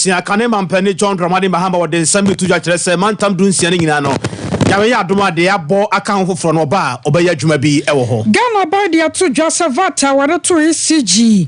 dunsia kane mampani John Dramani Mahama wo den sambi tuja kire se mantam dunsia ne nyina no yawe ya adoma de abo akan foforo no ba obeya adwuma bi ewo ho Ghana ba de ato Josevata wade to ECG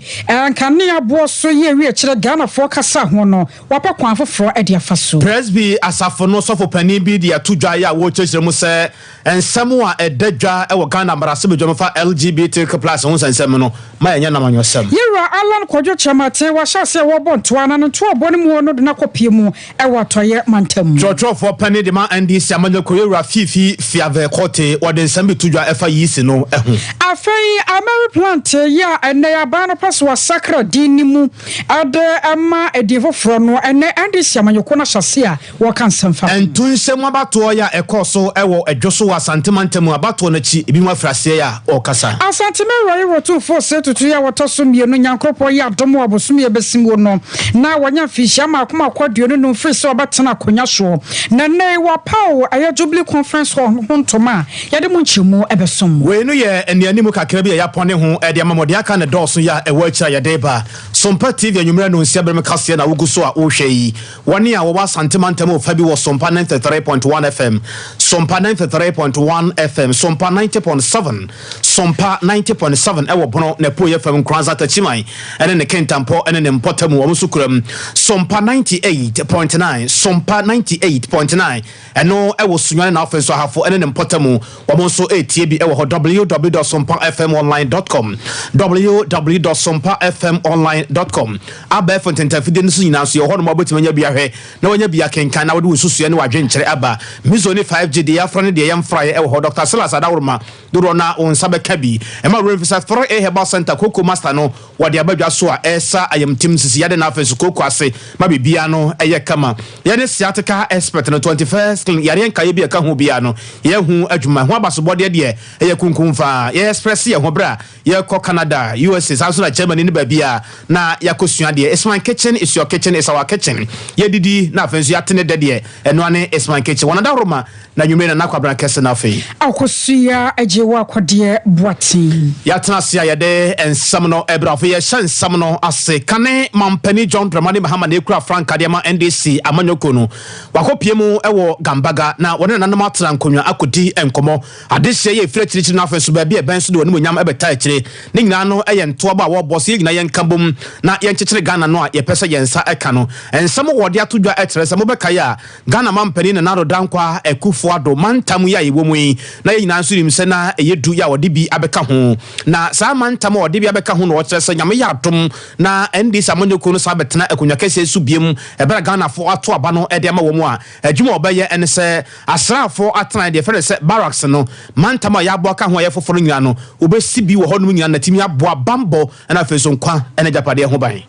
kane abo so ye wi kire Ghana fo kasa ho no wapa kwan foforo e de afaso Presby asafo no sofo pani bi de ato dwa ya wo kyekire mu se ensemu a edadwa ewo Ghana marase bedwama fa LGBTQ+ ho nsensem no ma yenya namanyosem Yera Alan Kojo Chamate wa shase wo bontoa na nto obone mu no de na kopie mu e watoye mantam Trofo pani de ma NDC amanya koyura fifi fiave kote wode nsambi tudwa efa yisi no ehu afei Ameri plant ya ene ya ba no paso wa sakra dinimu ade ama edifo fro no ene NDC amanyoko na shase a wo kan samfa entunsem abato ya ekoso ewo edwoso wa santimantem abato na chi ebi mu afrase ya okasa asantime roi rotu fo setutu ya wotoso mienu nyankropo ya domo abosom ye besim no na wanya fihia ma akoma kwaduo no mfiri se obetena konya so na nei wa pawo aya jubilee conference hontoma ya de munchimu ebesom we no ye enianimu kakra bi ya pone ho e de amamode aka ne dɔso ya ewa akira ya deba Sompa TV anwumra no nsia berem kase na wugu so a wo hwe yi woni a wo wa santimantem o fa bi wo Sompa 93.1 FM Sompa 93.1 FM Sompa 90.7 Sompa 90.7 ewo bono na po ye fam kranza tachiman ene ne kentampo ene ne mpotamu wo musukuram Sompa 98.9 Sompa 98.9 eno ewo sunwane na afenso hafo ene ne mpotamu wo mo so etie bi ewo www.sompafmonline.com www.sompafmonline.com aba fontentafide nso nyina so ye ho no mabotimanya bia hwe na wanya bia kenkan na wode wosusu ne wadwenkyere aba mizo ne 5G de afra ne de yamfra ewo ho Dr. Silas Adawurma duro na onsabe kabi ema Revisa 3A Herbal Center Koko Master no wade abadwa so a esa ayamtim sisi yade na afenso Koko ase ma bibia no eye kama ye ne sciatica expert no 21st yare nka ye bia ka ho bia no ye hu adwuma ho abasobode de eye kunkumfa ye express ye ho bra ye ko Canada USA sanso na Germany ne babia na yakosua de Isman Kitchen is your kitchen is our kitchen ye didi na afenso yatene de eno ane Isman Kitchen wona da roma na nyumena na kwabra kese na afei akosua ajewa akode boatin yatena sia yede ensam no ebrafo ye hyansam no ase kane mampani John Dramani Mahama na ekura Frank Adiama NDC amanyoko no wakopie mu ewo Gambaga na wona nanom atran konwa akodi enkomo adehye ye fira chirichiri na afenso ba bia benso de woni nyam ebeta akire ne nyina no eye nto ba wo boss ye nyina ye nkabom na ye nkyekere Ghana no a ye pese ye nsa eka no ensam wode atodwa etrese mo beka ya Ghana mampani na naro dankwa ekufo ado mantam ya yewomu yi na ye nyina nso rim se na eyedu ya wode bi abeka ho na sa mantam wode bi abeka ho no wotrese nyame ya adom na NDC amanyoko no sa betena akonya kese su biem ebra Ghana fo ato aba no ede ma wo mu a adwuma obeye ene se asrafo atena de fere se barracks no mantam ya abo aka ho ye foforo nyina no obesi bi wo ho no nyina na timi abo bambo na afenso nkwa ene japade ho ban.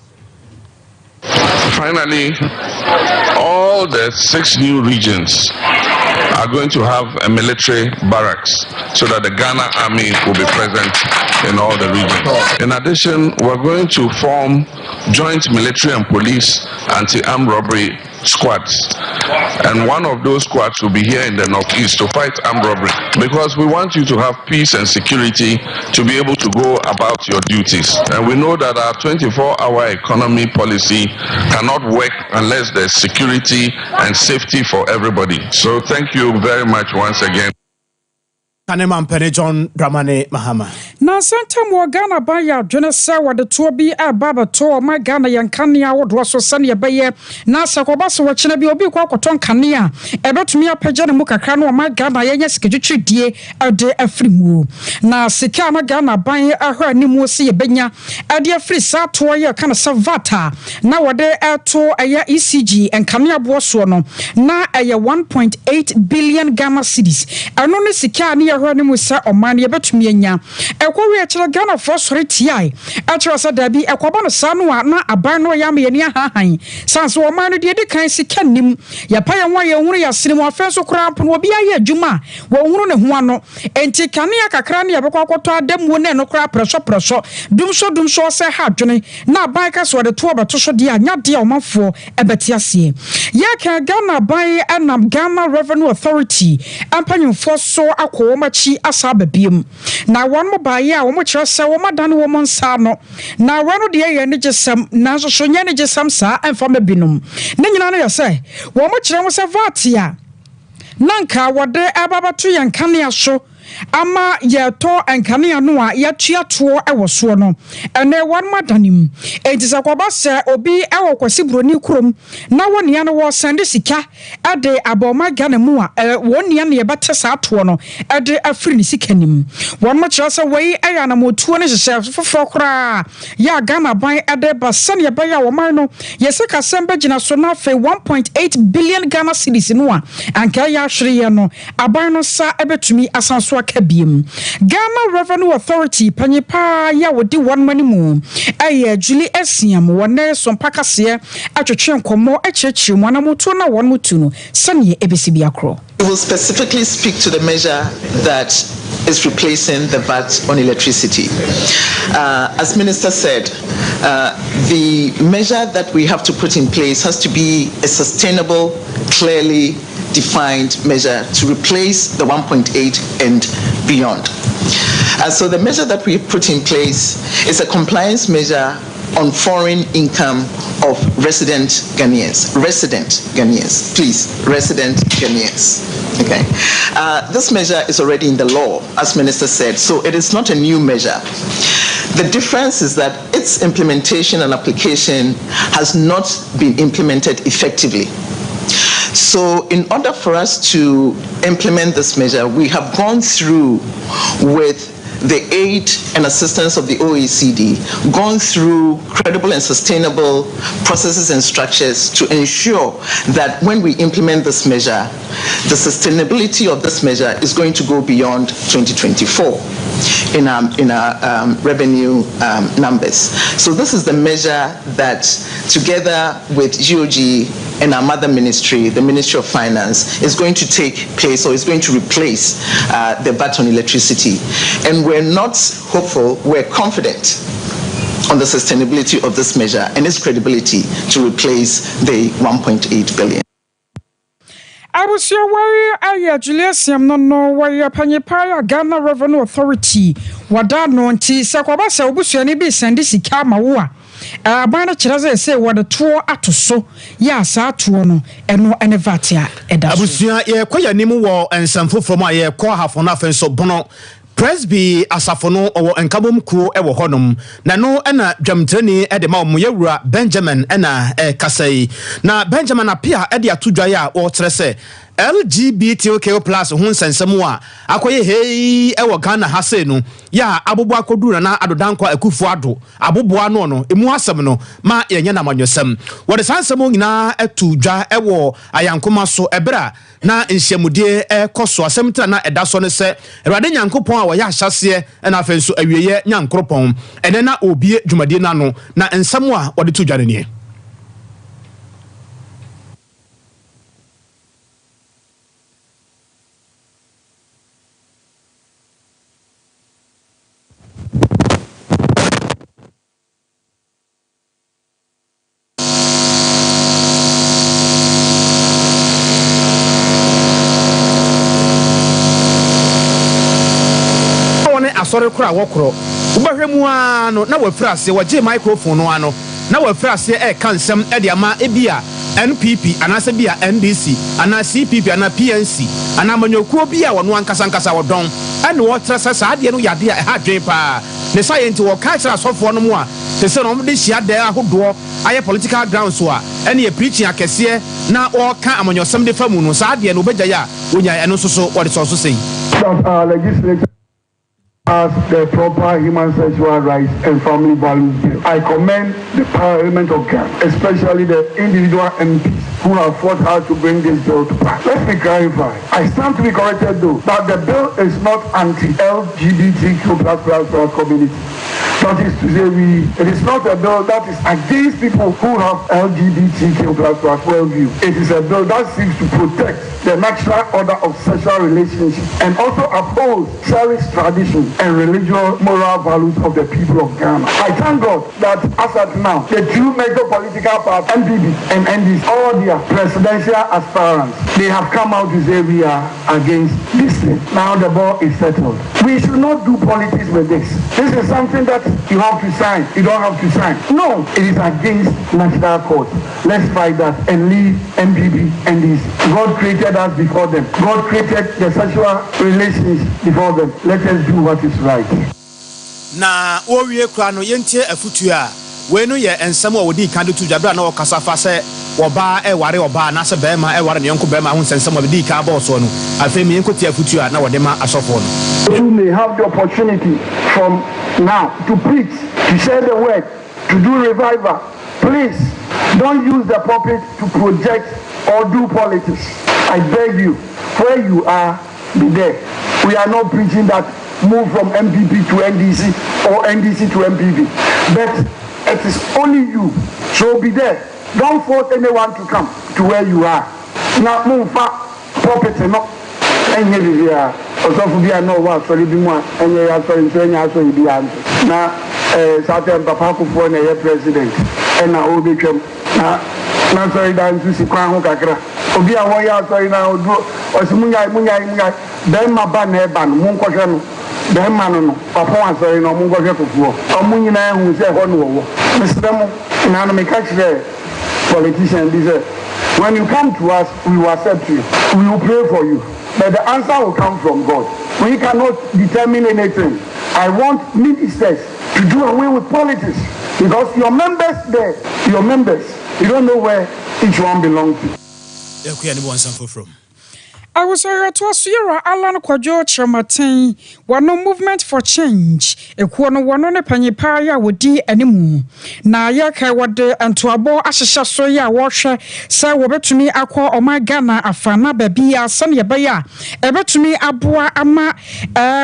Finally, all the 6 new regions are going to have a military barracks so that the Ghana army will be present in all the regions. In addition, we're going to form joint military and police anti-armed robbery squads, and one of those squads will be here in the northeast to fight armed robbery, because we want you to have peace and security to be able to go about your duties. And we know that our 24-hour economy policy cannot work unless there's security and safety for everybody. So thank you very much once again. Kanema mpene John Dramani Mahama na santa mo Ghana ba ya dwene se wode to bi baba to ma Ghana yankane a wodo so sane ye na sakoba so wachina bi obi kwa akoton kane a ebetumi apagya ne mu kakra no ma Ghana yenya siketwetwedie ade afrimu na sika na Ghana ban ahwa ni mu se ye benya ade afri sa to ye kana savata na wode eto aya ECG enkane abo so no na aya 1.8 billion Ghana cedis ano ne sika ne ahwa ni mu sa oman ye betumi anya ekwowe akira Ghana for sori TI akira sa dabi ekwoba no sa no na aban no ya me ni ahahan sanso oman no de kan sika nim ya pa ya nwa ye hunu ya sene mu afenso kura mpo obi aye adwuma wo hunu ne ho ano enti kane akakra ne yebekwa akoto adam ne no kura preso dumso se ha dwene na aban ka so de to obeto so de anya de omanfo ebeti ase ya ka Ghana ban anam Ghana Revenue Authority ampanyimfo so akwo machi asa babiem na won mo ba ya wo mo kire se wo madan wo mo nsa no na wano de ye ne jesam na so so nya ne jesam sa emfa mabinum ne nyina no ye se wo mo kire mo se vatia nanka wode ababatu yankane aso ama yeto enkanea no a yatuato ewoso no ene wan madanim ejisa kwaba se obi ewo kwasi broni krom na wonia no wo sende sika ade aboma gane mu a wonia ne yebete sa ato no ade afri ne sikanim won ma kira se wei eya na motuo ne hye foforo kra ya Ghana ban ade basan ye baya wo man no yeseka sembe gina so na fe 1.8 billion Ghana cedis no a anka ya hwere ye no aban no sa ebetumi asanso kabiem Ghana Revenue Authority panyipa ya wodi one mani mu aye Julie Esiam wone Sompa kase atwetwe nkomo akyekye mu na moto na won mutu no sane ebesi biakro. We will specifically speak to the measure that is replacing the VAT on electricity. As Minister said, the measure that we have to put in place has to be a sustainable, clearly defined measure to replace the 1.8 and beyond. So the measure that we put in place is a compliance measure on foreign income of resident Ghanaians. Please, resident Ghanaians. Okay. This measure is already in the law, as Minister said, so it is not a new measure. The difference is that its implementation and application has not been implemented effectively. So in order for us to implement this measure, we have gone through with the aid and assistance of the OECD, gone through credible and sustainable processes and structures to ensure that when we implement this measure, the sustainability of this measure is going to go beyond 2024 in our revenue numbers. So this is the measure that, together with GOG and our mother ministry, the Ministry of Finance, is going to take place or is going to replace the VAT on electricity. And we're not hopeful, we're confident on the sustainability of this measure and its credibility to replace the 1.8 billion. I was your way, I Julius, no way, Panipaya, Ghana Revenue Authority, Wadano, and T. Sakwabasa, Busuani, Sandisi Kamawa. Bana Chiraze say what the tour at so, yes, at no, and no Enevatia, Abusia, Koya Nimu, and some food from my core half on offense so bono. Presby asafono owo enkabom kuo ewo honum na no na dwamtrani e de ma omuyewura Benjamin na kasai na Benjamin apia e de atodwaye a wo tere se LGBTQ+ ho nsensem a akoye hei ewo Ghana ha se no ya abobo akodura na adodankwa akufu ado aboboa no emu asem no ma yenye na manyosem wo de sansem nyina atudwa ewo ayankoma so ebra na nhyiamudie koso asem tra na edaso ne se Awurade Nyankopon a wo ya ahyase na afenso awieye Nyankopon ene na obie dwumadie na no na nsem a wo de tudwa ne asore kura wokro ubahwemu ano na wafrase waje microphone no ano na wafrase kansem de ama ebia NPP anase bia NDC ana CPP ana PNC ana manyokuo bia wono ankasa wodon ene wotrese saade no yade ha dwen pa ne science wo culture asofo no mu a te se no de hia de ahodo aye political grounds so a ene ye preaching akese na wo ka amanyosem de famu no saade no begya ya wonya eno soso wo de so sei legislature as the proper human sexual rights and family values bill. I commend the Parliament of Ghana, especially the individual MPs who have fought hard to bring this bill to pass. Let me clarify. I stand to be corrected though, that the bill is not anti-LGBTQ++ community. That is to say, it is not a bill that is against people who have LGBTQ plus worldview. It is a bill that seeks to protect the natural order of sexual relationships and also uphold cherished traditions and religious moral values of the people of Ghana. I thank God that as at now, the two major political parties, MPP and NDC, all their presidential aspirants, they have come out to say we are against this thing. Now the ball is settled. We should not do politics with this. This is something that you have to sign. You don't have to sign. No, it is against national court. Let's fight that and leave MPP and this. God created us before them. God created the sexual relations before them. Let us do what is right. Na owie kura no yentie afutu a we no ye ensem a wodi kan de tu dwabra na okasa fa se oba e ware oba na se be ma e ware ne yonko be ma ho nsensem wodi kan ba so no afi me yenko ti afutu a na wode ma asofo no. You may have the opportunity from now to preach, to share the word, to do revival. Please don't use the pulpit to project or do politics. I beg you, where you are, be there. We are not preaching that move from MPP to NDC or NDC to MPP. But it is only you. So be there. Don't force anyone to come to where you are. Now move property no. Any here. Also for be no one sorry be more. Any sorry so be answer. Now certain papa ko for na president. And na obi twem. Na sorry dan su si kwan ho kakra. Obi a wo ya sorry na odu osimunya dem ma ba na e ba no mun ko hwe no. Dem ma no papa wa sorry no mun ko hwe kofuo. Omu nyina hu se ho no wo. Mr. Mo na no me catch there. Politician this when you come to us we will accept you, we will pray for you, but the answer will come from God. We cannot determine anything. I want ministers to do away with politics because your members there, you don't know where each one belongs to. I was here to Sierra Alan Quajo Chamatin, one no movement for change. A corner one on a pennypaya would de anymore. Na yaka what the and to a bo asha soya washer, say over to me aqua or my Ghana afana baby a sunny baya. Ever to me abua ama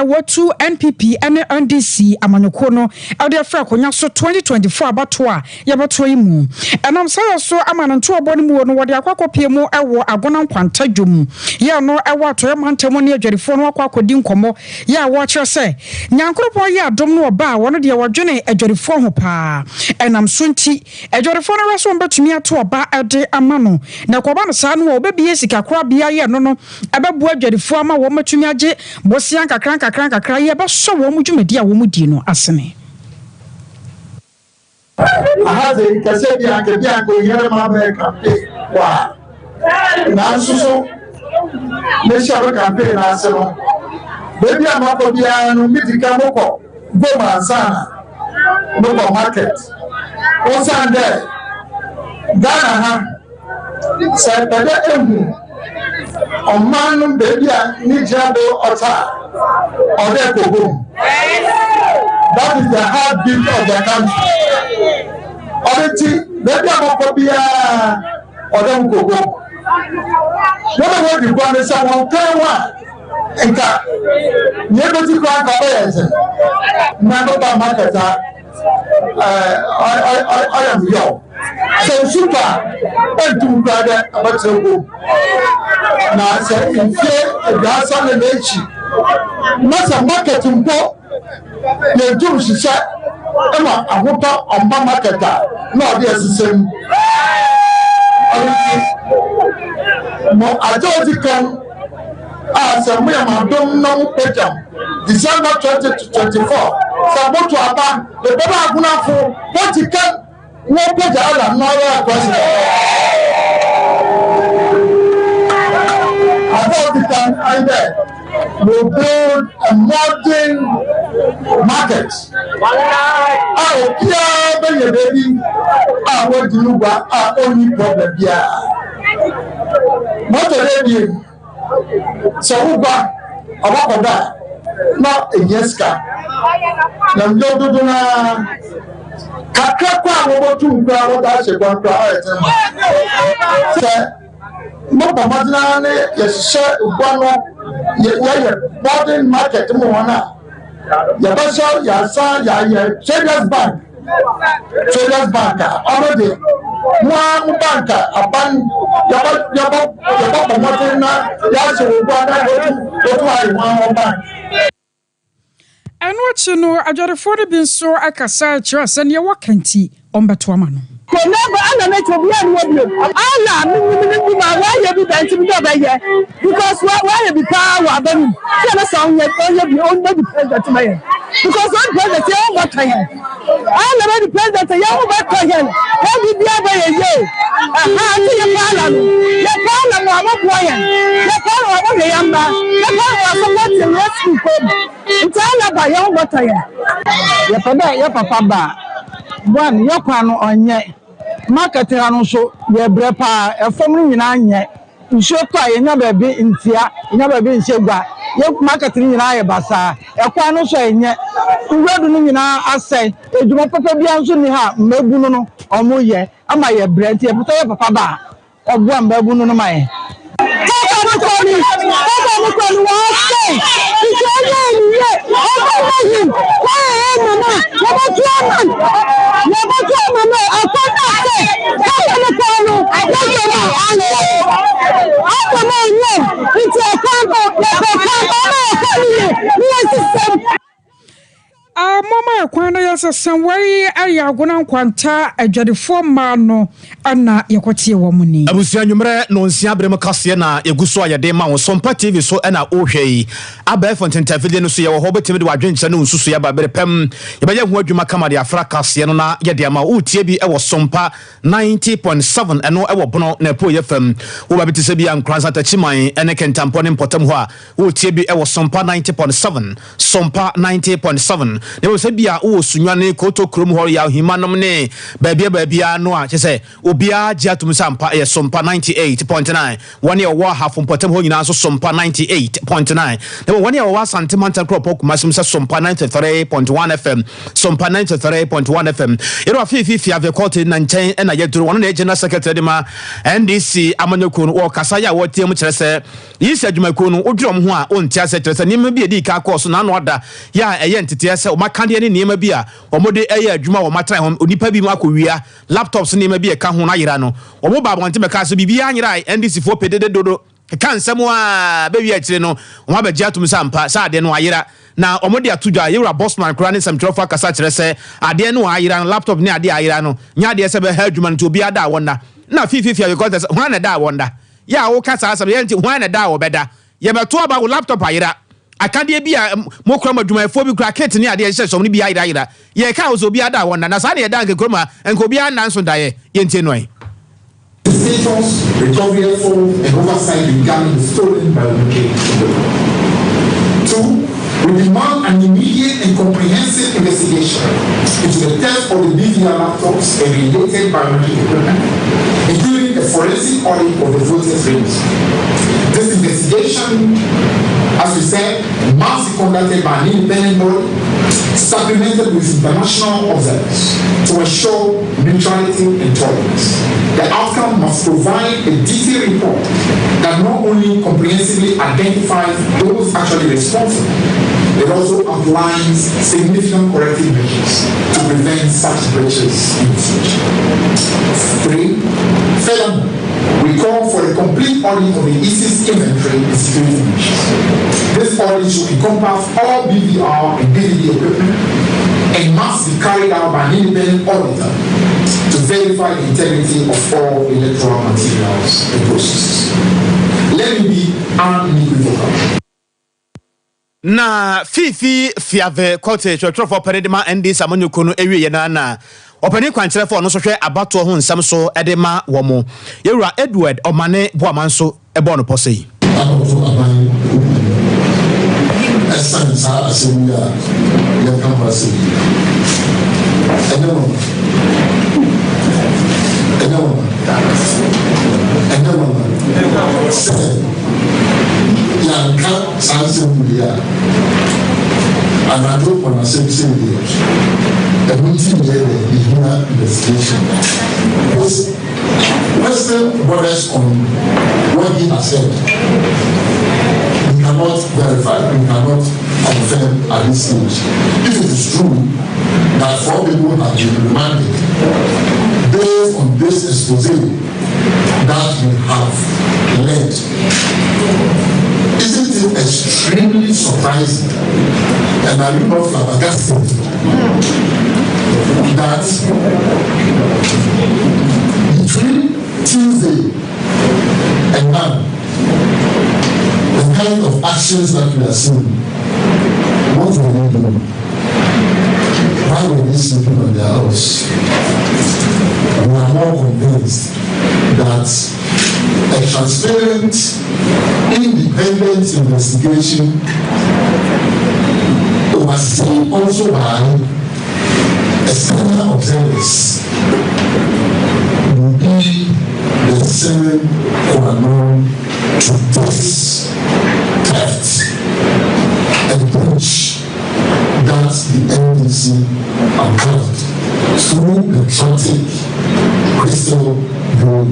what two NPP and NDC amanokono out there for so 2024 about toa yabatoimu. And I'm sorry so I'm an to a body more what the aqua piemo awa agona quantajum. Yeah. No ewa to mantemoni adwerefo no akwa akodi nkomo ya wo kire se nyankropo ya adom no ba wono de wodwene adwerefo ho pa enam so nti adwerefo no reso mbetumi ato oba ede ama no na koba no sa no obebie sika kora bia ye no no ebebu adwerefo ama wo matumi age bosian kakran ye be so wo mudwumadi a wo mudi no asene ahaze kase bia ko yere ma be campaign wa na susu Nation campaign asero. Baby amako bia no mitika moko go mansana. No market. Osan there. Ghana ha. Say pede ehu. Omanu baby ni jado ota. Ode kogo. That is the heartbeat of the country. Obeti baby amako bia ode kogo. What about the one someone can one? And never to cry for us. Never by market. I am young. So super and to brother about to go. Now I said, in fear, that's on the nation. Not a market in port. The Jews said, Emma, I hope on my market. No, there's the same. No, I don't come as a mere madam no pejam. December 2024. Saboto Abba, the Baba Gunafo, what you can, no pejam, no president. About the time I there will build a modern market. I will be a baby. I want to know what our only problem here. Not a lady. So, about that, not a yeska. Namjoduna Kakakwa, what to crowd as a one crowd. No, Pamadana, yes, sir, one modern market, Moana. Yabasha, Yasa, Traders Bank. Traders Bank, already. One bank, a bank, and what you know, I got a 40 been so I can say, and you're walking tea on Batuamano. Never animate to be Allah, why you be dancing because why you be power, then tell us on your be on the president to my because one president, you got tired. I never the president, you got tired. How did you ever a year? Aha, to your parliament, I'm not quiet. Your parliament, the young man, your parliament, the rescue club. It's all about your got tired. Your papa, one, your pano on ye. Market also, your brepa, a family in Anya. You should try another bit in Tia, another bit in Sheba. Your marketing in Ayabasa, a quano saying, who read in I say, a do not be answering her, Mebuno or Moye, and my bread, your papa, or one Babuno my. Mama Kwana yasa sanwari aya gona kwanta adwadefo ma no ana yekotie wo muni abusia nwumre no nsia brem kase na eguso ayede ma wo Sompa TV so na ohwei aba fonten tafide no so ye wo hobetime de wadwenche no nsusu ya ba berepem ye ba ye ho adwuma kamade afra kase no na ye de ma utie bi e wo Sompa 90.7 eno e wo bono na po ye fam wo ba bitise bi ankransa tachiman ene kentampo ne mpotam ho a utie bi e wo Sompa 90.7 Sompa 90.7 ne wo se bia wo sunwane koto krom ho ya himanom ne baabia no a chese obia giatum sampa e Sompa 98.9 one year wa half mpotem ho nyina so Sompa 98.9 ne one year wa santimanta crop okumasum se Sompa 93.1 FM Sompa 93.1 FM ero afifi ave court na nchen na yeduru one na general secretary ma NDC amanyoko no kasa ya wo tiem kire se yisi adwumako no odwom ho a ontia se kire se nima bi edi ka course na no oda ya eye ntete se o makande ne nima bi a omode eye adwuma wo matra ho onipa bi ma akowia laptops nima bi e ka ho na yira no omo ba bonte be ka so bibia anyira NDC fo pedede dodo kan semo a be wi akire no o ma ba giatum sampa sa ade no ayira na omode atudwa yira bossman kra ne samtrofa kasa kire se ade no ayira no laptop ne ade ayira no nya ade se be ha adwuma no to obi ada wona na fifi because ho na da wonda ya wo kasa asa be nti ho na da wo beda ye beto aba wo laptop ayira akade bia mokra madwumayefo bi kra kit ne ade hye som ne bia ayira ye ka wo obi ada wona na sa ne da nke kroma enko bia nanso daye ye ntie no The status, recovery effort, and oversight began stolen by the Two, we demand an immediate and comprehensive investigation into the theft of the BVR laptops and related biometric equipment, including a forensic audit of the voters' rings. This investigation, as we said, must be conducted by an independent body, supplemented with international observers to ensure neutrality and tolerance. The outcome must provide a detailed report that not only comprehensively identifies those actually responsible, it also outlines significant corrective measures to prevent such breaches in the future. 3. Furthermore, we call for a complete audit of the EC's inventory and security measures. This audit should encompass all BVR and DVD equipment and must be carried out by an independent auditor to verify the integrity of all electoral materials and processes. Let me be unequivocal. Na fiave kote chotro peredema NDC amanyoko no ewie na opani kwankyere fo no so hwe abato ho nsam so edema wo mo yewura Edward Omane Boamanso ebo no posei abato aban esansa asemia ya campus eno yanka sansemulia anado kwa semsemulia the investigation. Western borders on what he has said. We cannot verify, we cannot confirm. confirm at this stage. If it is true that 4 people have been remanded based on this expose that we have led, isn't it extremely surprising, and are you not flabbergasted that between Tuesday and now, the kind of actions that we are seeing, what were they doing? Why were they sleeping on their house? We are more convinced that a transparent, independent investigation overseen also by external observers will be the same qua non to this theft and breach that the NDC uncovered through the Trotic crystal ball.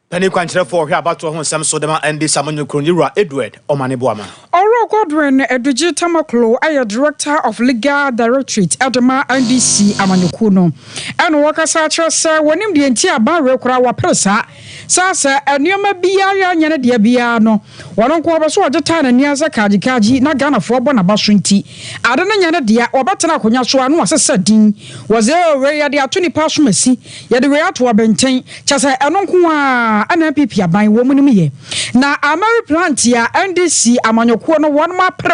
Penny Quantra for here about to home some sodama and this Samuel Kronira Edward Omani Boama. Oro Godwin Edwige Tamaklo, I Director of Legal Directorate Edema NDC Amanyukuno. And Wakasa sir, when him the entire barrel wa pressa, Sasa, and you may be a yana dear biano. One uncle was what the time and Yaza Kaji, not Ghana for Bonabashunti. I don't know yana dear or Batana Kunyaswan was a setting. Was there where the attorney pass mercy, yet the way out to a bentain, Chasa Anonkua. An MPP by woman me. Now, Amari Plantia, NDC, Amanyokuano, one more pre.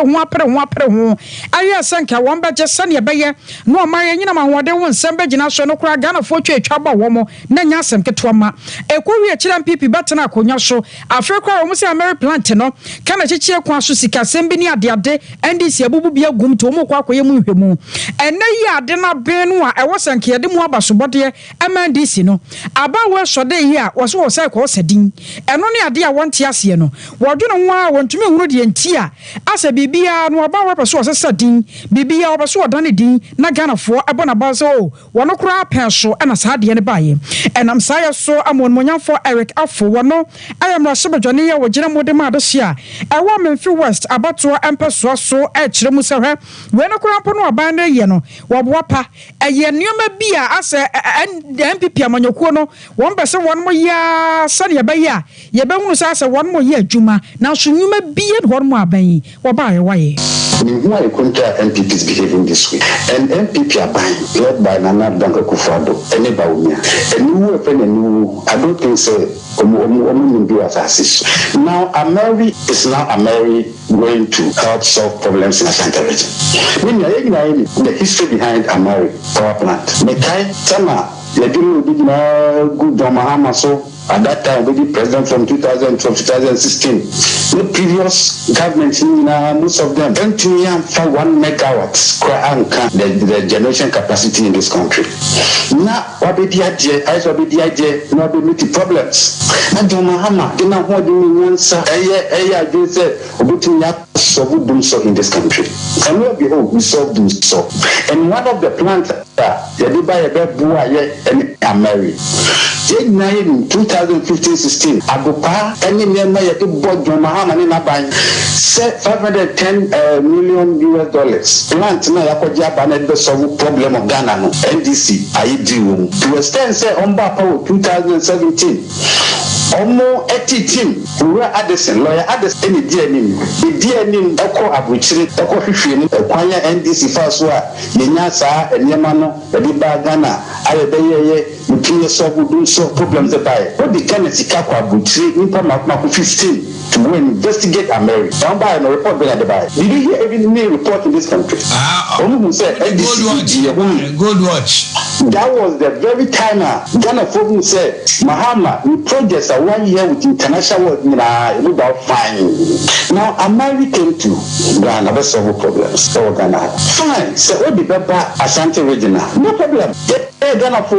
I sank a one badger sunny bayer, no Mariana, what they want, some Bajina, no cry, Ghana for Chaba Womo, Nanyasam Ketwama, a Korea Chilan Pipi Batana Konyaso, Africa almost Amari Plantino, can I teach you Quansusika, Sembinia Diade, NDC, Abubia Gum to Mokwemu, and Naya Dena Benua, I wasn't here, the Mwabasubadia, MNDC no, about where so they here was Sedin, and only idea one tiasiano. What do you want to me already and tia? As a bibia, no about was a sardine, bibia was so done din, Nagana for Abonabazo, one of crab pencil and a sardian by him. And I'm sorry, so I'm on Moyan for Eric Afo, one no, I am Rasaba Jania or General de Madasia, a woman through West, about to Empress so at Chemusara, when a crampon or band yeno, wapa, a yenuma beer as a MPP Amanyokuano, 1% 1 more year. Sunny Abaya, Yabonus as 1 more year, Juma. Now, should you may be at 1 more bay or by a way? Why couldn't MPP is behaving this way? And MPP are buying, led by Nana Danko Kufado, and Ebaunia. And you offend a new, I don't think so. Now, Ameri is now Ameri going to help solve problems in Ashanti region. The history behind Ameri power plant. Mekai Tama, Yadulu good Mahama so. At that time, we did president from 2012 to 2016. The previous government, most of them, 1 megawatts, the generation capacity in this country. Now, what be the idea? I saw the idea, no be meeting problems. And John Mahama, you know what you answer? I just said, solve them so in this country. And lo and behold, we solved them so. And one of the plants that they buy a bed and are married. In 2015-16, Agopa, any member yet bought John Mahama in Abai, set $510 million US. Plant na yakoja banet be solve problem of Ghana no NDC ayi to extend say on back 2017. Omo team we were Addison lawyer Addison any DNA eko abuchiri eko hwehwe ni kwanya NDC faso a yenya saa enema no e ba Ghana ayebeye you solve problems that what the kind of Sikakwa abuchiri impa makko 15 to go and investigate America. Don't buy no report by the buy. Did you hear any report in this country? Who said Gold watch. That was the very time Ghana folk said Mahama, we projects are 1 year with international work about fine. Now America came to Ghana, solve problems. So Ghana fine. So what the Ashanti region? No problem. say Ghana for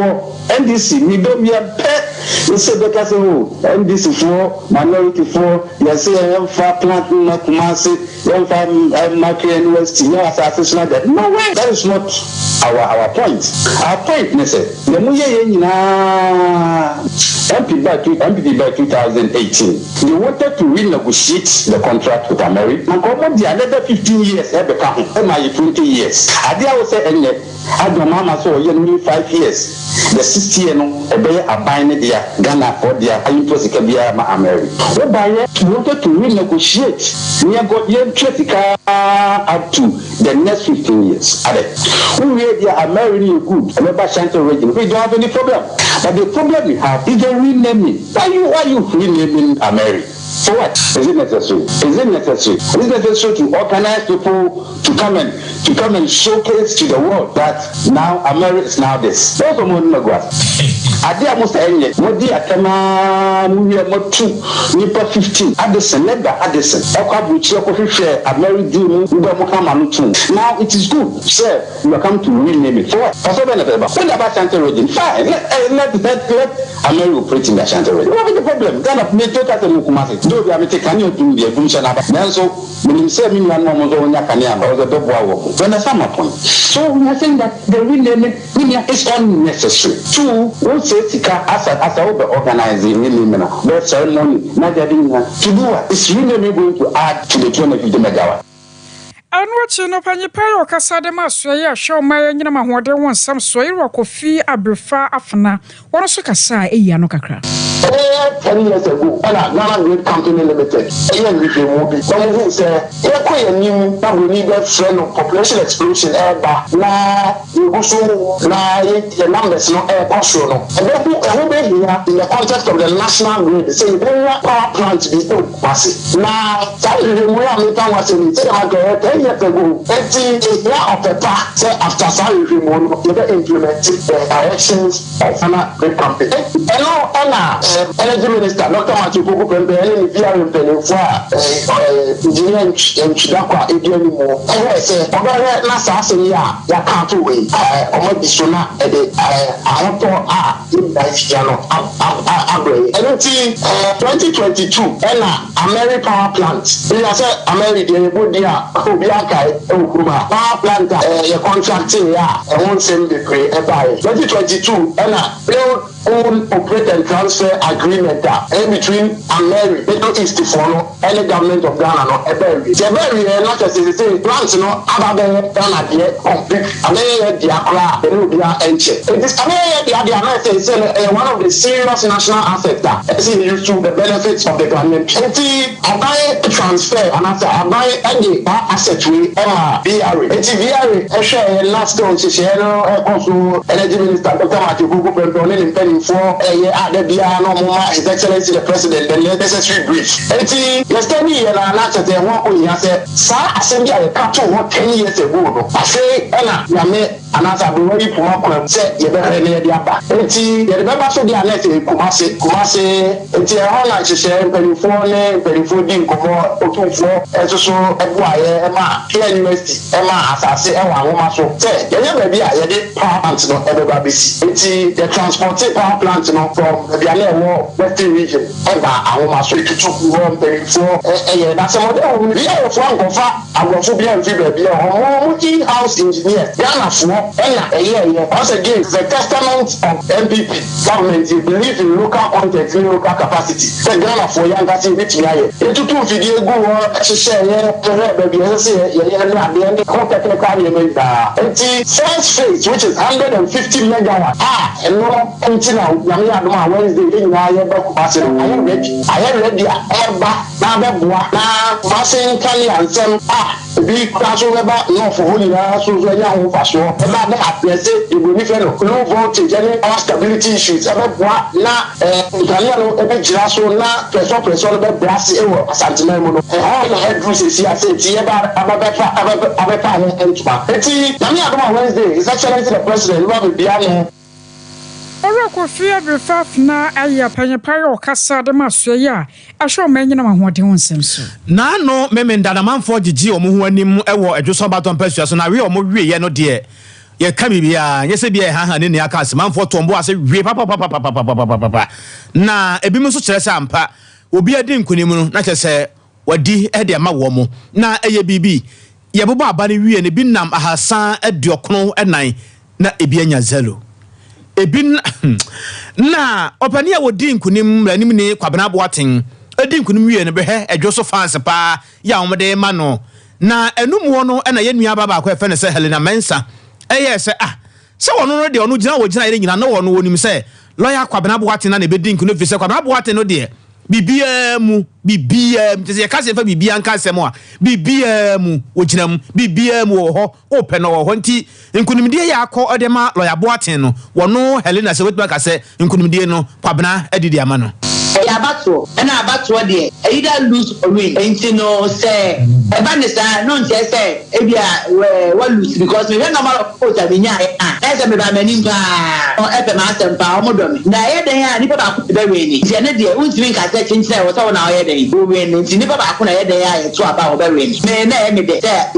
NDC, we don't be a pet. You say because NDC for minority for you say I'm far plant Kumasi, I'm far Macri University, no assassination that. No way, that is not our point. Our point, I say, the MP by 2018, they wanted to renegotiate the contract with America. And come the another 15 years, become 20 years. I dare say, I don't know, so you 5 years. The 60 year no, a buying their Ghana for their interest can be America. Whereby we wanted to renegotiate. We have got up to the next 15 years. We read the American good, American Central region. We don't have any problem. But the problem we have is the renaming. Why you renaming America? For what? Is it necessary? Is it necessary? Is it necessary to organize people to come and showcase to the world that now America is now this? Those are more Ade amusa enye modi atama muye motu nipa 15 Addison ekwa buchi ekwohwehwe America mu ndo mo kama nutu. Now it is good sir you come to rename it for what? For benefit when about Central region fine let America operate in the Central region. What is the problem? Ghana me take at Kumasi do be am take can you do the function aba nanso menim say me nwan mo zo onya kan ya ba o do boa wo when some point. So we are saying that the renaming is unnecessary. Two, what Sika as I will be organizing the ceremony, not to do what is really going to add to the 250 megawatt. And watching up on your pay Casadema, so yeah, show my Yanama what they want some soil or coffee, a brefa afana, what a Sukasa, a Yanokakra. 10 years ago, and another great company limited. Even with the movie, someone said, "You're quite a new, we need a friend of population explosion air bar. Now, you also, now, the numbers no air control. And then, who be here in the context of the national grid, saying, power plant to be built, massive. Now, tell you, we are making what's in it. I go 10 years ago, 18 year of the past, say, after Sarah, you implemented the directions of a great company. Hello, Anna. Energy Minister, Dr. Matthew Poku Pembe, and if you are in Penifua, engineer and Chidakwa, Edianimo, I say, Nasa Seria, Yakatu, Omodisona, and in Nigeria, Abre. And 2022, Ella, American power plant. We are saying American, Budia, Obiakai, Okuma, power plant, your contracting, and won't send the create a buy. 2022, Ella, build own operate and transfer agreement between America, Middle East to follow any government of Ghana no every. The very not as they say plans no Ghana there complete. America the Accra, the Nubia Enche. It is America the America is one of the serious national assets that is used to the benefits of the government. I buy transfer and after I buy any asset we VRA. It's VRA. I share last time she share also energy minister Dr. Matthew Kuku for His Excellency the President, the necessary brief. And yesterday, and I laughed at the one who said, Sir, I sent you a cartoon 10 years ago. I say, Ella, Yame, and as I've been ready for my said, you better near the upper. And the members of the Alette, Kumasi, and the online share, Penny4, Ding, Otu4, and so Emma, here University, Emma, as I say, Emma, so say, maybe I did power plants, no, everybody see. It's the transported power plants, no, from the Western region, and I want to took one penny for that's a model. We are from Gofa, I want to be a figure, house engineer, Ghana for a year. Once again, the testament of MPP government, you believe in local content, in local capacity. The Ghana for young guys in which I into 2 video go share, baby, I say, the first phase, which is 150 megawatt. And no, until now, Wednesday, I am ready. Now, passing Kali and some big class over no for holy so young for sure. About that, let's say, it will be low voltage and power stability issues. About what now, Italiano, a big Jirasso, now, pressure, about brass, Santimemo, and all the head voices here say, about Wednesday, His Excellency the President, Robert Biano. Oroko fear refaf na aya panyapaya okasa de masoya ahwe omanyi na mahode wonsem so na no memenda na manfo gigi omo ho anim ewo adwoso baton pasua so na we omo wie ye no de ye ka bibia ye se bia ha ne ne aka asemanfo tombo ase wie papa na ebi mu so kire se ampa obi adi nkunim no na kese wadi e de ma wo mo na eye bibi ye bobo aba ne wie ne bi nam ahasan aduokron enan na ebi anya zelo ebi na opani a wodi nkunim ranim ne kwabena boaten edi nkunim wie ne be he edwoso fans pa ya omde ma no na enum wo no na ye nua baba akwa efe ne se Helena Mensa eye se se wono no de ono gina wo gina ire nyina na wono wonim se lawyer kwabena boaten na be di nkunim fi se kwabena boaten no de bibia mu tese ka se fa bibia nka se mo a bibia mu ogina mu bibia mu ho ope no ho nti nkunimdie ya akọ odema lawyer boaten no wono Helena se wetu ka se nkunimdie no kwabena adidi ama no ya bato na abato de either lose or win enti no say e ba ne sa no nje say e bia we lose because we no matter what I mean e say me ba mani pa o e pe ma sempa o modo me na ye den ya ni pa ba be we ni je ne de untimi ka say chinchire wo say wo na ye den o we ni nti ni pa ba ko na ye den ya ye to aba o be we ni me na e me de say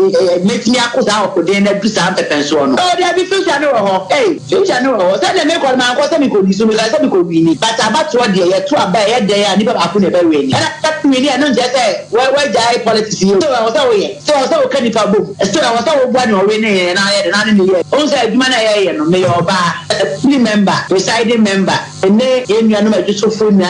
metimi akosa o ko den na du sa pepen so no o de bi future no ho future no ho say le me ko ma ko say me ko ni so me say me ko wi ni but abato de ye to aba ye dey ya ni baba ku ne ba we ni na that we ni no je say we jai politics you so I was so can nipa bo so I was so bua ni o we ni na ye na ni ye o say aduma na ye no me your ba member presiding member ene enua no ma juso fo na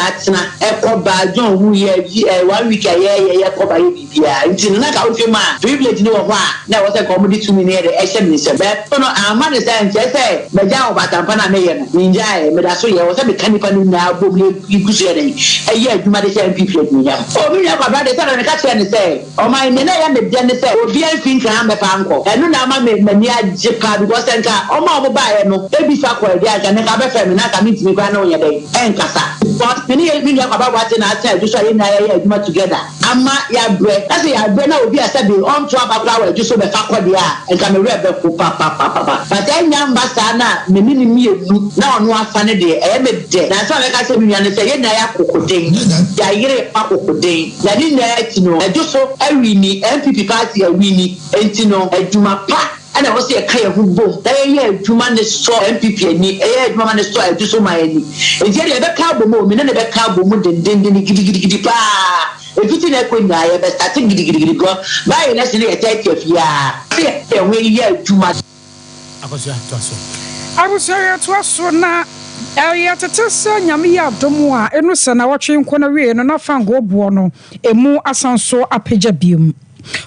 atena e ko ba John wu ye 1 week ye ko ba ye bibia nti na ka o fi ma privilege ni wo ho a na wo say comedy to me ne de e she me se be no ama ne say nche say me ja obatampa na me ye no ninja e me da so ye wo say me kanipa ni na bo me igusu ye den e ye aduma de say people ni ya o mi ya kwa brother say na ka che ne say o my me na ya me de ne say obi an fin kan be pa nko enu na ama me ni agye pa because nka o ma o ba ye no e bi fa kwa dia aka ne ka be fa me na ka mitimi kwa na onye den enkasa but me ni ya kwa ba wate na ata ju so ye na ye aduma together ama ya bre na say ya bre na obi asabi on to abakwa wa ju so be fa kwa dia nka me re be ko pa but enya mbasa na me ni enu na onu afa ne de e me de na so me ka say me nya ne say ye na ya kokoden ya yire pa kokoden ya ni na etino e ju so awini MPP party awini entino aduma pa ana wo se ka ye hubom da ye aduma ne so MPP ni aduma ne so adu so mai ni enti ye be ka bomo mi ne be ka bomo dendenden gidi pa efiti na ko nya ye be start gidi go ba ye na se ne ye take afia ye we ye aduma akosia toaso abusia toaso na ya tetese nyame ya domo a enu se na wotwe nkona wie no na fango obuo no emu asanso apagya biom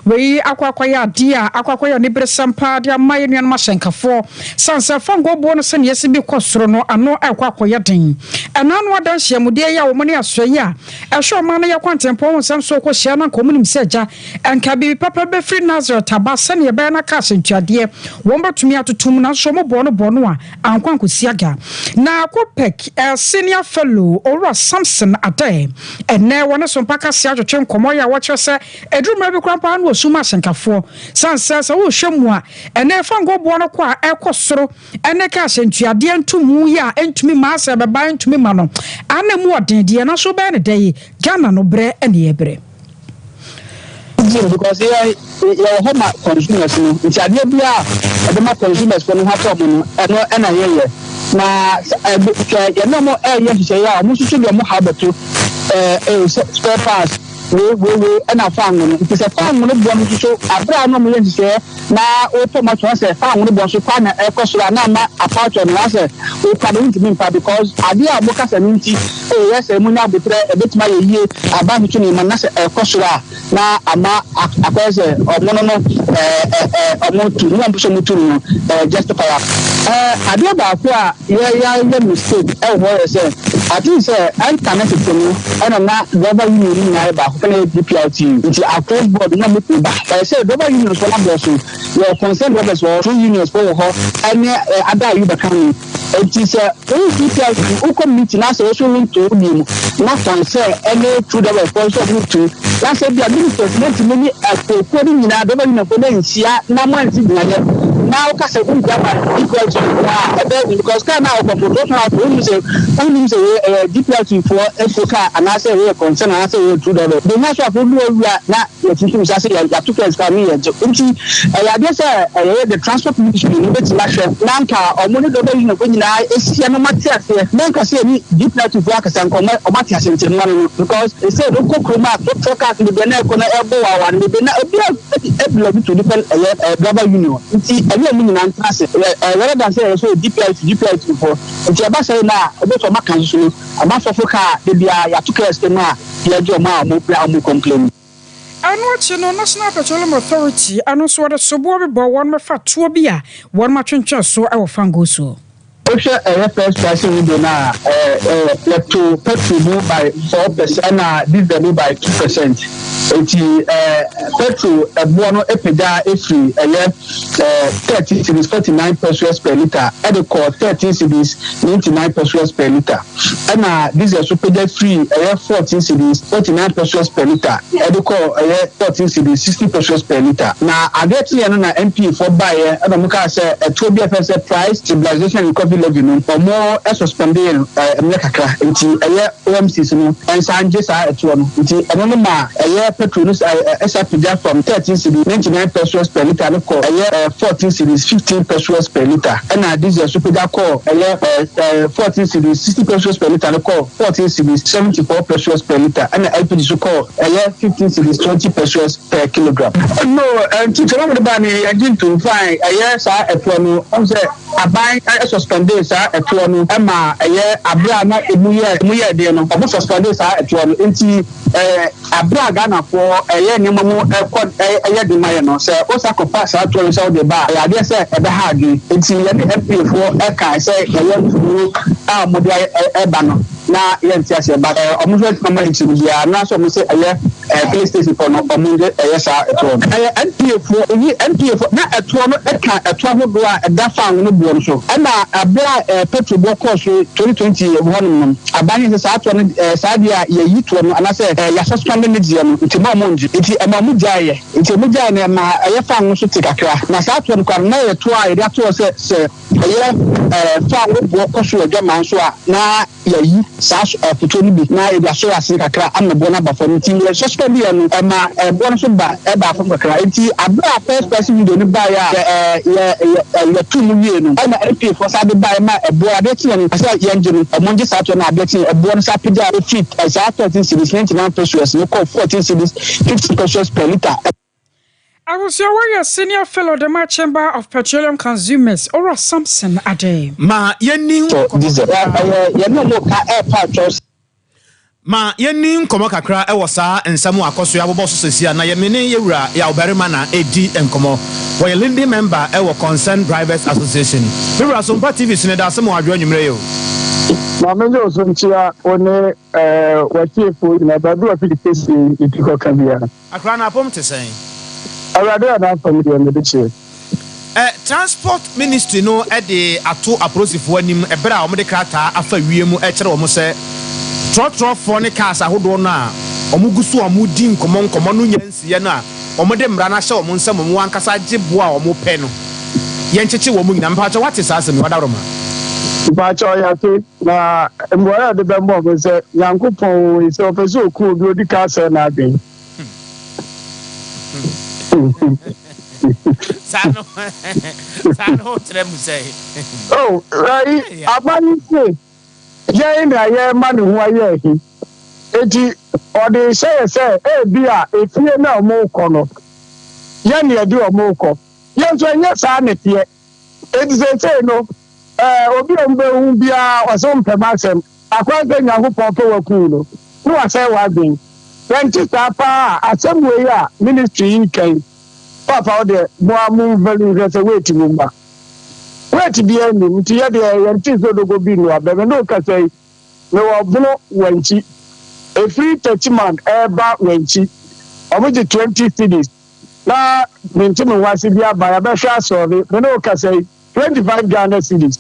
wei akwakwaya dia akwakwaya ni bresampa dia maye nuan mashenkafo sansa fango obuo no se ne yesi bi kosoro no ano akwakwaya den enano adanhye mude ya wo ne asoyi a ehwe ma na ya kwantempo wo sanso ko hia na komunim seja enka bi papa be free Nazareth tabasa ne be na ka sentuade wo mbetumi atotum na so mo bono a ankwan kosiaga na akopek senior fellow Ora Samson Ade ene wona so mpaka sia twetwe nkomo ya wo kyerese edrumra bi kwampa na osuma senkafo sansa sa wo hwemu a ene fango bo no kwa ekosoro ene ka sentuade ntumu ya entumi ma asa beba ntumi ma no anemu odende na so be ne dey Ghana no bre ene ebre because ya homa consumers no ntiade bia edema consumers ko no ha to mo no ena ye na ya no mo ye hye ya mo susu de mo ha beto spare parts we ena fan no nti se fan no bo no so abra no mo ye hye na o to ma so se fan no bo so kwa na ekosoro na ma apart no ase o ka do ntimi mpa because ade a mo kasa no nti yes mo nya betre ebetima ye yie aba no tuni ma na se ekosoro na ama akwese omono no omotu no ambuso mutu no justify ade ba ko a ye mistake wo say I think say I cannot to no na global union na ba ko na DPLT nti across board na me ba I say global union so na so your concern brothers or two unions for ho any other you become it is DPLT who committee na so so link to nim na concern any through the sponsor to na say the administration many akoko ni na global union ko na nsia na mo anti na now case we get equal to because can now for proportional to say DPR for Africa and I say we concern and I say we true the national for we are na you think say you took us for me I guess the transport ministry no be lashe nanka omo do be you go nyina esia no matias nanka say ni DPR for akasa nkomo o matias ntimano because they say no kokroma focus the na ko na ebo wa ni be na ebi to different global union nti ebe mu nyina ntase rather than say so DPR for nti aba say na obo to maka so aba so foka de bia ya to case na ya jo ma mo pra mo complain Anwachi no National Petroleum Authority anonso wada sobo be bo won mefa to bi a won ma twentwen so e wo fango so first price window na to petrol by 4% na diesel by 2%. Eti petrol ebono epeda efri 30 cedis 49 pesos per liter e dey call 13 cedis 99 pesos per liter. Na diesel so peda free 14 cedis 49 pesos per liter e dey call 14 cedis 60 pesos per liter. Na ageti no na MP for buy e na muka say to be FS price stabilization recovery levy no more suspended kakra nti OMC no ensanje sa eto no nti eno no ma petrol no esapija from 13 cedis 99 pesos per liter no call 14 cedis 15 pesos per liter and diesel supida call 14 cedis 60 pesos per liter no call 14 cedis 74 pesos per liter and LPG so call 15 cedis 20 pesos per kilogram. No nti tell me ba ni engine to fine sa eto no on say aban suspended sa eto no ema abra na emuye de no obo suspended sa eto no nti abra Ghana for nyema mu de maye no say o sakopa sa to so de ba ya de say e be hard nti ye de MP for e kan say you a mo de e ba no na ye nti ase ba omo so kama nti bia na so mo say PlayStation for no omo de sa eto no MP for na eto no e kan eto ho do a da fan no buo so e na abra petrol bo course 2020 won abanye sa to no sa dia ye yi to no ana say ya suspend ne dia no nti ma mo nji nti e ma mu jaye nti mu jaye na ma ye fan no so tikakra na sa to no kwa na ye to a ye to se ye fan no bo course e dwa man so a na ye yi sa photo ni bi na ye so ase kakra am bo na ba for nti ye suspend ye no e ma bo no so ba e ba fa kakra nti abra first person video ni ba ya ye tu mu ye no na MP for sa de ba ma e bo ade ti no asa ye nje no mo nje sa to na ade ti e bo no sa pija e fit sa 13 cedis 99 pesos no call 14 cedis 50 pesos per liter. I was your senior fellow the Chamber of Petroleum Consumers or Samson Ade. Ma yeni Ma yeni nkomo kakra e wosa ensam akoso ya bobo sosia na yemene yewura ya oberima na edi enkomo wo Lindy member e wo Concerned Drivers Association. Mewura Sompa TV sineda asem wadwo nwumre yo. Ma menjo so ntia one wachiefo na badu wa filipesi itiko kabia. Akra na apom tesen. Awade na apom de me de che. Transport Ministry no e de ato aprosifo anim e bra omde krata afa wiemu e kire omo se trotro for ne cars ahodo no a omugusu omudi nkomo no nyansiye no a omde mra na hye omo nsam omo ankasa gebo a omo pe no ye ncheche wo mu nyina mpa cha wate saa semi wadaroma Bacho ya te na mboya de bembo be se Yankopon ise ofeso oku bi odi ka se na adwen. Sano trem say. Oh, right. Abani se ye na ye manu hu aye hi. Eti odi say bia efie na omo ko no. Ye na edi omo ko. Ye nso nye sa na tie. Eti say no obi ombe hu bia osompe masem akwanze Nyankopon pe waku no no asay wa bin twenty papa assemble ya ministry in kan papa ode mo amu value rese wait mumba wait bia ni nti ye de yanti so dogo bi no abebe no ka say me wo blo wanchi a free 30 man eba wanchi omoji 20 cedis na minti me wasi bia ba ya be hwa so me no ka say 25 Ghana cedis.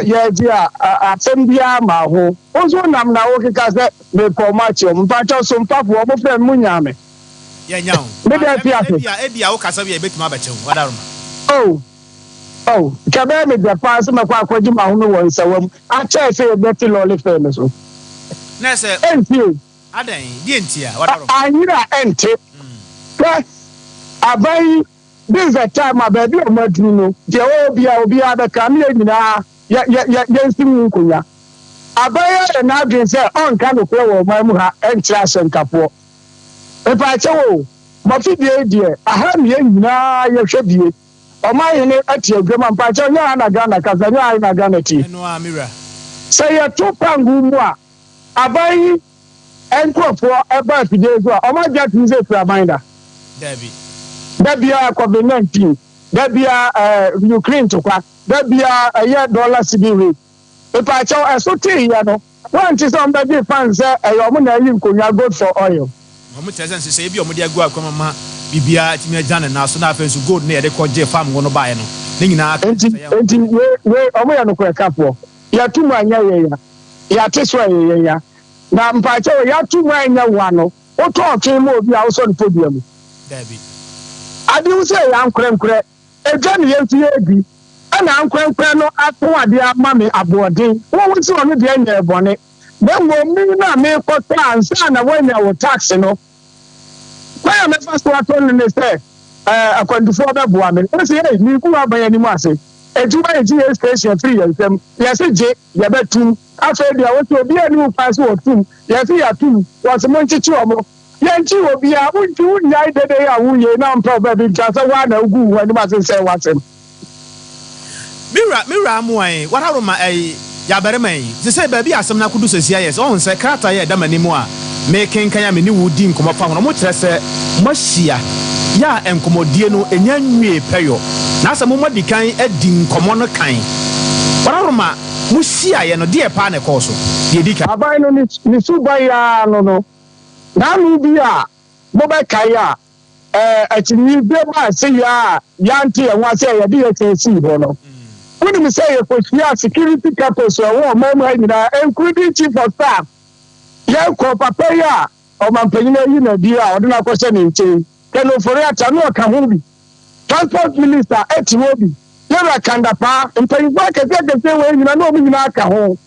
Yeah, Assembia Maho. Also, nam na okay, because me for much of Pacho some pap or friend Munyame. Yeah, now. Maybe I feel Ebia Okasabi a bit Mabacho, whatever. Oh, Cabin the pass my quack with my own one, so I try to say a better lolly famous. Nessa, And you, I didn't hear what I need a enter. I buy this a time my baby or Madruno, Jehovah, be other coming now, yes, Mukuya. I buy and I can say on kind of flow of my muha and trash and capo. If I tell but the idea, I have you now, you should be. O my ne ati agreement pa cha nya na Ghana kazanya na Ghana ti no amira say ya to pangu mu a abai enkofo eba fide so o ma get me say reminder Dabi a COVID-19 dabi a Ukraine to kwa dabi a year dollar cedi e pa cha eso ti ya no wan ti so mba bi fan say e yo mo na yi nkonya good for oil o mo tese say e bi o mo de agu akoma ma bibia timi agya na so na afensu gold na yede koje farm go no bae no ne nyina enti we omo ya no kwa kapo ya tumu anya ye ya teso ye ya na mpache ya tumu anya wa no o to otwe mo obi a wo so no podium David adi wo say ya nkrenkre eja ne ye tie bi ana nkrenkre no ato ade ama me aboden wo wo si ono de anya ebone na mo mi na me ko ansa na wo nya wo tax no why am I first to attend the say akwandufo be boa me say hey ni ku aban ani mu ase ejuba eji station 3 yesem yesi je ye betum afa dia wo to obi ani mu pass wo tum yesi ya tum wo se mo nchichi omo ye nchi obi a unti unya dede ya wuye na mpa ba bi tasa wa na ugu wo ani ma se wasem mira amuai what how ma ya bere man se say ba bi asem na kudu sesia yes on se krata ye da manimu a making kanya me ni wudi nkomo fa hono mo kire se mo hia ya enkomodie no enya nwie peyo na asem mo dikan adi nkomo no kan wararoma mo hia ye no de pa na ko so de dika abai no ni suba ya no na nu bi a mo be kai a atini be ma se ya nti e wa se ya de ye tesi ho no woni mi say ko hia security campus wo mo mo nyina including chief of staff ya ko papa ya o man penyina yi na di a o de na ko se ni nche keno fori ata no ka ho bi transport minister etiwobi ya kanda pa mpenyina ke se we nyina no mi nyina aka ho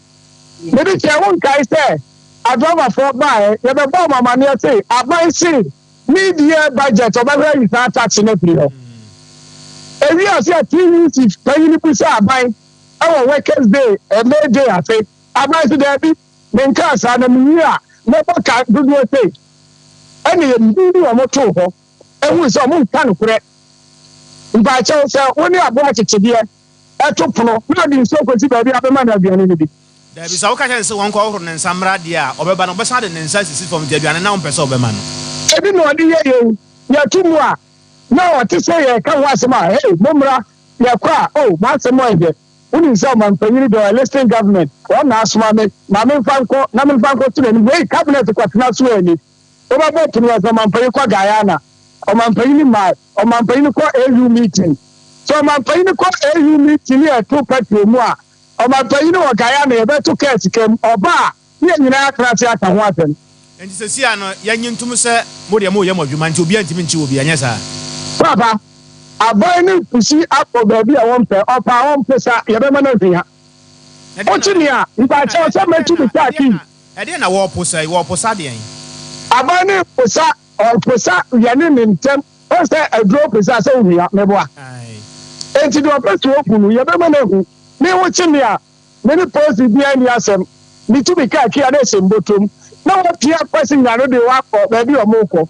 me bi che won kai se adoma for buy ya be bo mama ne say abai say media budget o ba yi sa tax no free ho ewi ase TVC penyini pusa abai awo workers day e May day ase abai se there bi menka sa na miya na baka dudu ete ene ye mbi wa moto ho ehu so mo nka no kure mba che se woni abo achechede etopono na di nso kwoti ba bi abema na aduane ni bi da bi sa wo ka che se won ko horo ne nsamra de a obeba no besa de ne nsa sisi from de aduane na ompese obema no ebi no odi ye ya tumu a na o te se ye ka wa asema hey momra ya kwa oh ma asema ide uni say man panyini the listing government o na asoma me ma me fanko na me fanko to ni we cabinet kwatena so ani o ba bo tunu as man panyi kwa Guyana o man panyini ma o man panyini kwa AU meeting so man panyini kwa AU meeting e to party mu a o man panyini wa Guyana e be to case kem oba ye nyina akrase aka ho afen enti se sia no ya nyintum se mo de mo ye mo dwuma nti obi antimi nchi obi anya sa papa abai ni pusi apo baby a won pe opa won pesa ye be ma na hia o chini a npa che o se metu bi taki e de na wo posa de en abai ni posa o posa ye ni ntem o se adro posa se hia meboa enti do pesa opunu ye be ma na hu ni wo chini a me ni posi bi ani asem ni tu bi kaki a na se mbotom na wo pia kwesi nyaro de wa ko baby o moko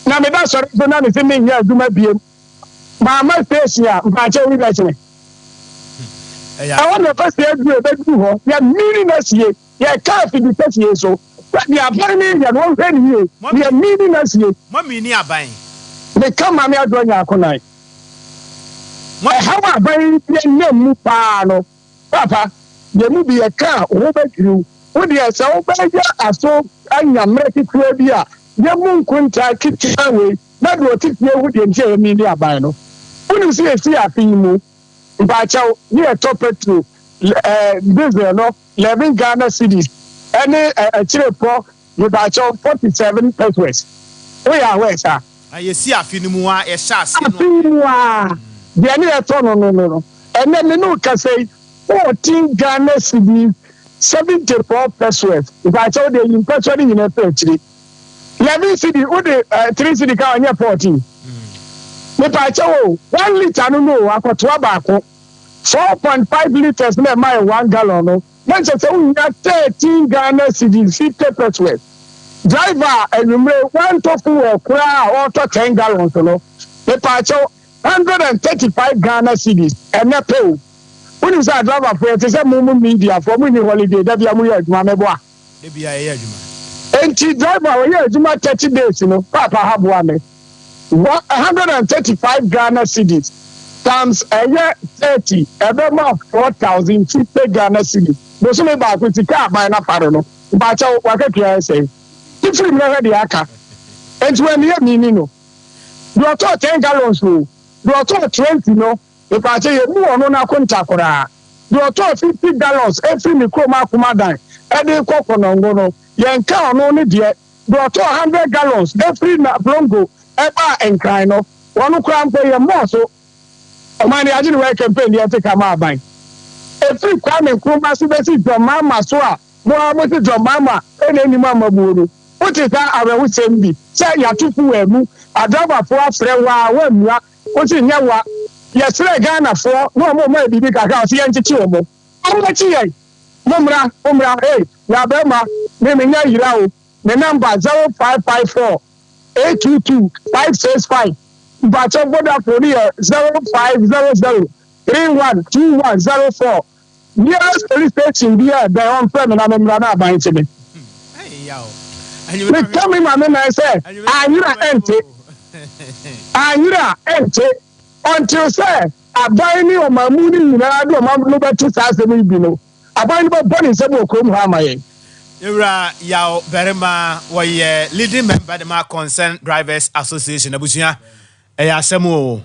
na me da sori so na ni se me hia aduma biem mama Stacia mbache wi ba chene I want to first year do ho ya meaningless ye ya ka fi di pesie so ya aban ni ya no hwe ni ye ya meaningless ye mami ni aban me kama me ado nya akonai mo hawa aban ye nemu pa no papa ye mu bi ye ka wo ba kiri wo de asa wo ba ya aso anya mreki kura bi a ye mu nkunta kitia we na do titie wo de nche mi ni aban no unu si afimu mbaachao ni top petrol diesel no 11 Ghana cedis any chirepo mbaachao 47 pesos we are where sir ayesi afinumu a e sha ase no afimu a the any no. And then the new can say 14 Ghana cedis, 74 pesos. If I told you in person in a 30, 11 cedi, what the 3 cedi car and 14. If I told 1 liter, no, I got 4.5 liters, no, my 1 gallon. Then say we got 13 Ghana cedis, 50 pesos. Driver and you may want to or crowd or 10 gallons, no. If I told 135 Ghana cedis and not pay. When you say driver for it, it's a moment media for winning holiday. That be a more Mameboa. And she driver, yeah, 30 days, you know, Papa have 135 Ghana cedis times a year 30, every month 4,050 Ghana cedis. Those only back with the car by an apparel. But I can say, if you never the aka, and when you mean, you are 10 gallons, you are 20, no. If I say you move on a contact, you are 50 gallons every Mikoma Kumadan, and then Cocono, Yanka only dear, you are 200 gallons every Blongo, Eba and Crino, one crown pay a more so. A man, I didn't work campaign, you have to come out by. Every crime and Kuma Sibesi, your mamma, so Mohammed, your mamma, and any mamma Buru. What is that? I will send me. Say, you are too poor, a driver for a friend, when you are, what's in your yes, Ghana for no more maybe because I see Antichomo. How much here? Mumra, hey, Yabema, naming Yao, the number 0554 822 565. But I got up for here 0500 312104. Nearest police station here, they on permanent. I'm not buying to me. Hey, yo. They tell me, my man, I said, I'm empty. I'm empty. Until say, I buy me on my money, I do my number 2000 below. I buy my body, said, will come home. Yura Yao Berema, why leading member of the Concerned Drivers Association, Abusia. Ayasemo,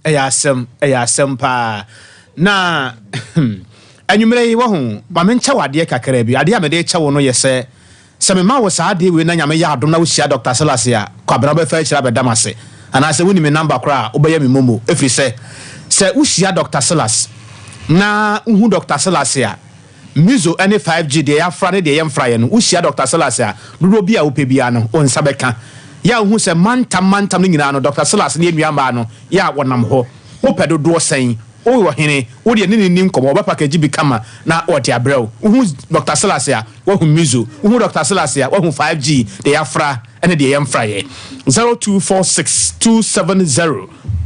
ayasem pa. Na, and you may want, Mamin Chawa, dear Kakerebi, Adia Mede Chawo no yese. Samima was a day when Yamaya do not share Dr. Salasia, Quabrabe Fetch Rabbe Damase. And I say, when me number cry, obey me mumu. If you say Ushia Dr. Salas, na who Dr. Salasia, Muzo any 5G, they are Friday, they am Fryan, Ushia Dr. Salasia, Rubia Upebiano, on Sabeka. Ya who say mantam nino, Dr. Salas, near Yamano, ya one nam ho, Opedo door saying, oh, Henny, what do you need come over package become na what ya bro? Who's Dr. Salasia, what who Muzo, who Dr. Salasia, what who 5G, they are Fra. And the AM Friday 0246 270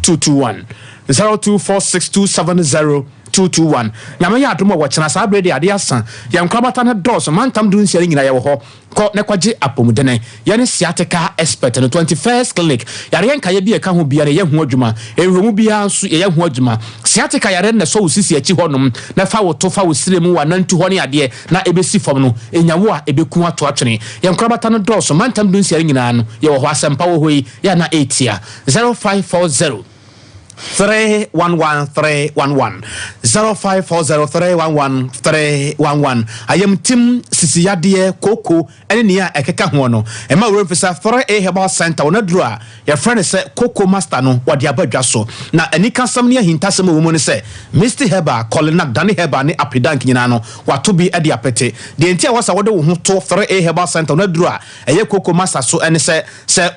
221 0246 270 221. Yamaya Duma watching us already at the Asa. Yam Krabatan doors, a man tam doing selling in a ho, called Nekwaji Apomudene, Yanis Siatica expert in the 21st clinic. Yarian Kayabi, a can who be a young Wojuma, a Rumubia, a young Wojuma. Siatica Yaren, so Sisi a Chihonum, Nafa Tofa with Silimu and none to honey idea, na ABC Forno, in Yawa, a Bekuma to Atchini. Yam Krabatan doors, a man tam doing selling in an, your Wasam Power Way, Yana 8 year 0540. 311 0540311311. I am Tim Sisiadie Coco and near Ekeka Hono. And my room is a 3A Herbal Center on a drawer. Your friend said Coco Mastano, what the Abajaso. Now, any custom near Hintasimo woman say, Mr. Heber, calling up Danny Heber, ni Apidankinano, what to be at the apete. The entire was a order who told 3A Herbal Center on a drawer. A year Coco Master so and say,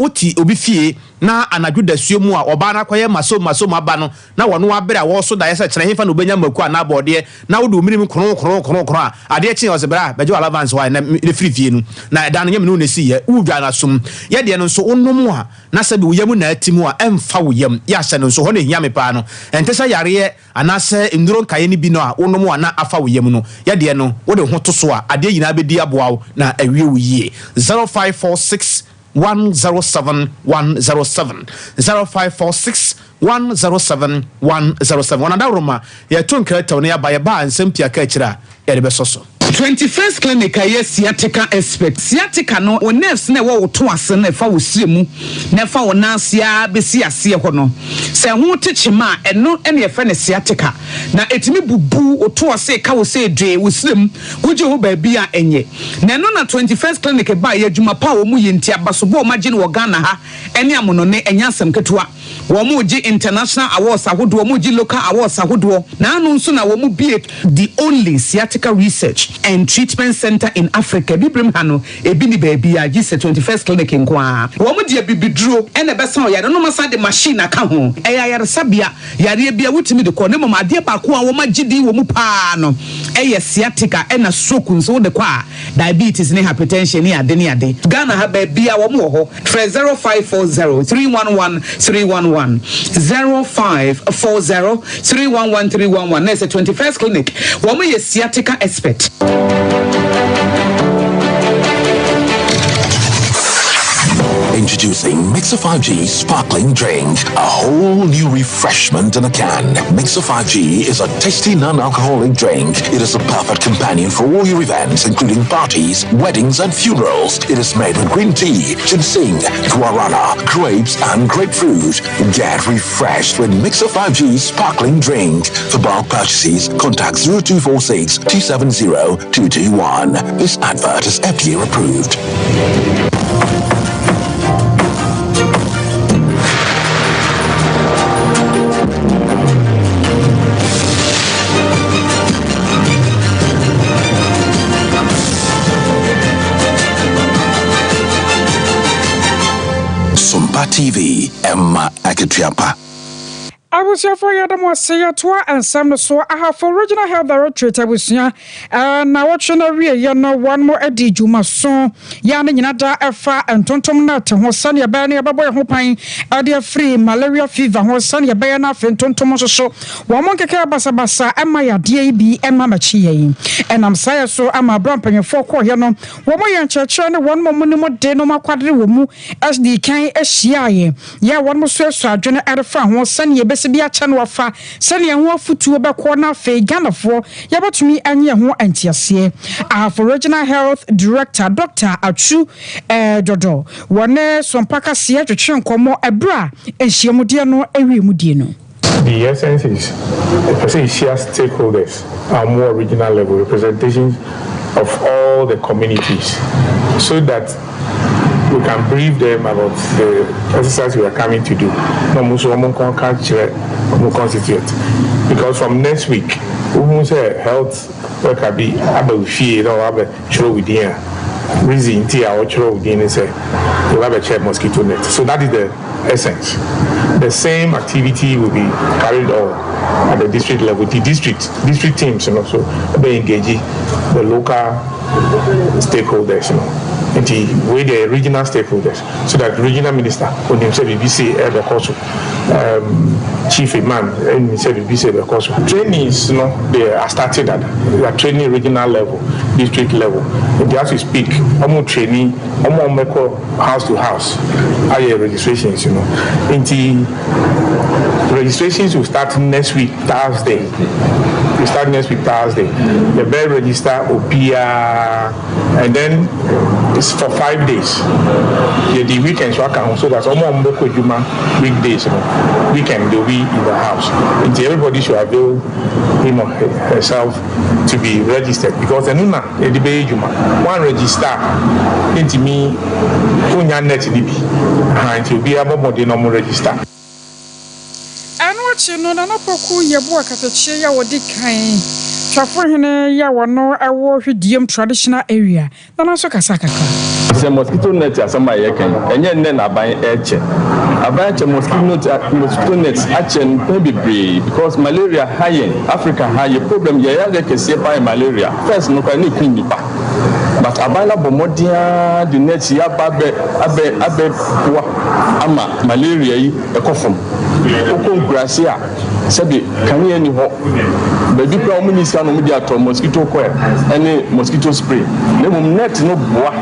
Uti Ubifi. Na anadwo da suemu a obana kwaye maso mabano na wono abere a wo so da yesa kire hefa no benya maku na bode na wo do mirim kro a ade chi o se bra beje allowance wa na refrifie nu na da no nyem no nesi ye udwa na som ye de no so onnom a na se be woyam na atimu a emfa woyam ya hye no so ho na hia me pa no entesa yare anase nduro nkaye ni bi no a onnom a na afa woyam no ye de no wo de ho to so a ade nyina be di aboa na awie wo yie 0546 107 107 0546 107 107. One roma ya tun kreta ne ya ba nsem pia ka kira ya de besoso. 21st clinic aye sciatica expert sciatica no o nerves na wo to ase na fa wo siremu na fa wo nansia besi ase ho no se ho techima eno ene ye fa ne sciatica na etimi bubu o to ase ka wo se dwe wo sirem wo je ho ba bia enye na no na 21st clinic ba ye adwuma pa wo mu yenti abasobo o magine wo Ghana ha ene amono ne enya asem ketua wo mu ji international awards ahodo wo mu ji local awards ahodo na anu nso na wo mu be the only sciatica research and treatment center in Africa. Bibrim hano ebi ni baby a gise 21st clinic nkwa. Wo mu de bibiduro ene be san yare no masa de machine aka ho. Eya yare sabia yare bia wutimi de ko ne mama de ba ko a wo magidi wo mu pa no. Eye sciatica ena stroke nso de kwa diabetes ne hypertension ne ade ne ade. Ghana ha ba bia wo mu ho 0540 311 311 0540 311 311 na 21st clinic. Wo mu ye sciatica expert. Introducing Mixer 5G Sparkling Drink, a whole new refreshment in a can. Mixer 5G is a tasty non-alcoholic drink. It is a perfect companion for all your events, including parties, weddings, and funerals. It is made with green tea, ginseng, guarana, grapes, and grapefruit. Get refreshed with Mixer 5G Sparkling Drink. For bulk purchases, contact 0246 270 221. This advert is FDA approved. Sompa TV, Emma Akitiapa. I was here for you, the more say to and some so I have for original health directorate. I was here, and now watching a real, you know, one more Eddie Juma song, Yana Yanada, Efa, and Tontom Nut, and was sunny a banner, Baba Hopine, Adia free, malaria fever, was sunny a banner, and Tontom so, one monkey basa, and my DAB, and Mamma Chie, and I'm sorry, so I'm a brump and your four corner, one more church, and one more day, no more quadrilumu, as the kind as Shia, ya one more so, General at a farm, was sunny a best. Be a channel for sending a war foot to a corner for Ghana for Yabatumi and Yahu and Tiasie. I have original health director, Dr. Achu Dodo. One Sompaka Sia to Chinkomo a bra and Shiamudiano Eri Mudino. The essence is the share stakeholders are more regional level representations of all the communities so that we can brief them about the exercise we are coming to do. Because from next week, we will say health worker be able to show within reason within we'll have a check mosquito net. So that is the essence. The same activity will be carried on at the district level. The district teams, you know, so they engage the local stakeholders, you know. With the regional stakeholders, so that regional minister, when himself BBC the course, chief imam, and himself BBC the course. Trainings, you know, they are started at they are training regional level, district level. And as we speak, almost training, almost house to house, higher registrations, you know. Registrations will start next week, Thursday. We start next week, Thursday. The bell register will be, and then it's for 5 days. The weekends, so that's almost weekdays. You know. Weekend, they'll be in the house. And everybody should avail him or herself to be registered. Because the one register, into me, net and to be able to normal register. You know, no poku ye work at a chair or dick kind. Trafford, ya were no a war with traditional area. Then also Casaka. It's a mosquito net as some and then I buy a chair. I buy a mosquito nets, action, baby, because malaria high in Africa high problem. Yeah, they can see by malaria. First, no can clean the back. But available modia the nets ya abe ama malaria a coffin. Gracia sabi kanea ni ho baby pra omu ni ska no mu dia to mosquito coil any mosquito spray na mum net no boa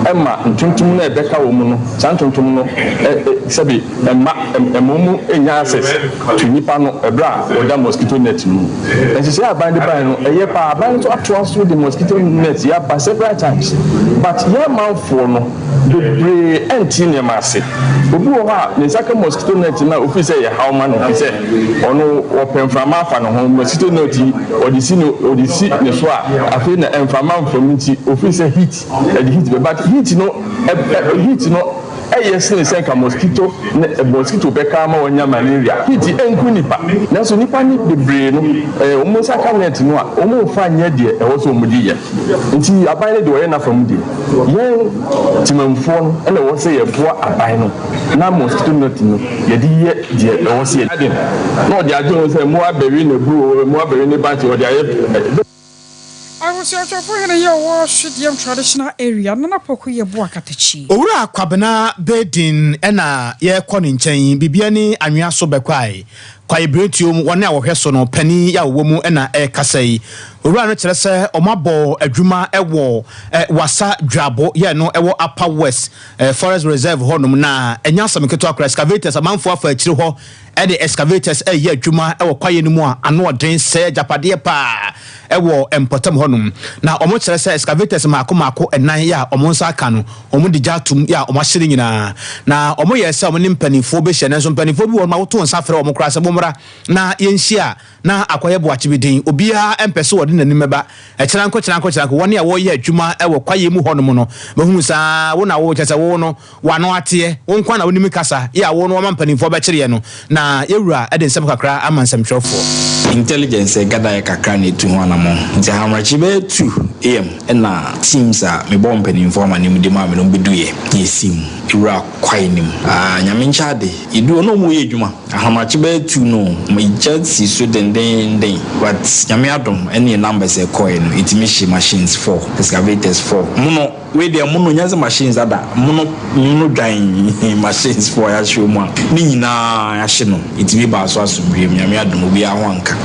ema ntuntum na ebeka wo mu no santuntum no sabi emu enya access to nipa no ebra oda mosquito net no and say aban de ban no eye pa aban to atwa so the mosquito net ya pa several times but ya manfo no the anti mase obi wo ha ne saka mosquito net na ofi say ya how man ofi say ono open from afa no ho mosquito net odisi ne so a afi na enfama from ti ofi say heat and heat but heat no yes ne say ka mosquito beka ma wonya malaria heat enku nipa na so nipa ni bebre no omo saka net no a omo fa nya de e wo so omudi ye nti aban de wo na from de yen timamfo no na wo say ye boa aban no na mosquito net no ye di ye de wo say adin no de ajo say mo aberi na buru mo aberi ne ba ti wo de aye I was your traditional area, Nana Poku Yabuakatachi. Ora Kwabena Bedin ena ye konin chain, Bibiani, and ya so bequai. Quai brutium, 1 hour hesono, penny ya womu ena kasei. Ora no chere omabo adwuma ewo wasa dwabo ye no ewo upper west forest reserve honum na enya samketo akra excavators amanfo afa akiri ho e de excavators ye adwuma ewo kwaye no mu a ano odwen se japade pa ewo empotam honum na omo chere excavators mako enan ya omo nsa aka no omo de jatum ya omo ahire nyina na omo ye se omo ni mpanifo be hye nenso mpanifo bi wo ma woto nsa frɛ omo kra se bomra na yenhia na akwaye bo achibidin obia empese wo na nimeba echiranko woni a wo ye adwuma ewo kwaye mu hono no mahunu saa wo na wo chese wo no wano ate wo nkwa na wonimi kasa ya wo no mampanimfo ba kire no na ewura ede nsem kakra amansem twofo intelligence gada kakra na etu ho anamo nti hamrachi be 2 am na teams a me bomb panimfo ma nim de ma me no beduye yesim ewura kwaye nim nyame nchade idu no mu ye adwuma hamrachi be 2 no me just so den but nyame adom any numbers e coin it machines 4 excavators 4 muno we dey muno nyanza machines ada muno dwan machines 4 ya shoma ni nyina ya hye no it be ba so asombrem nyame adom obi ahwanka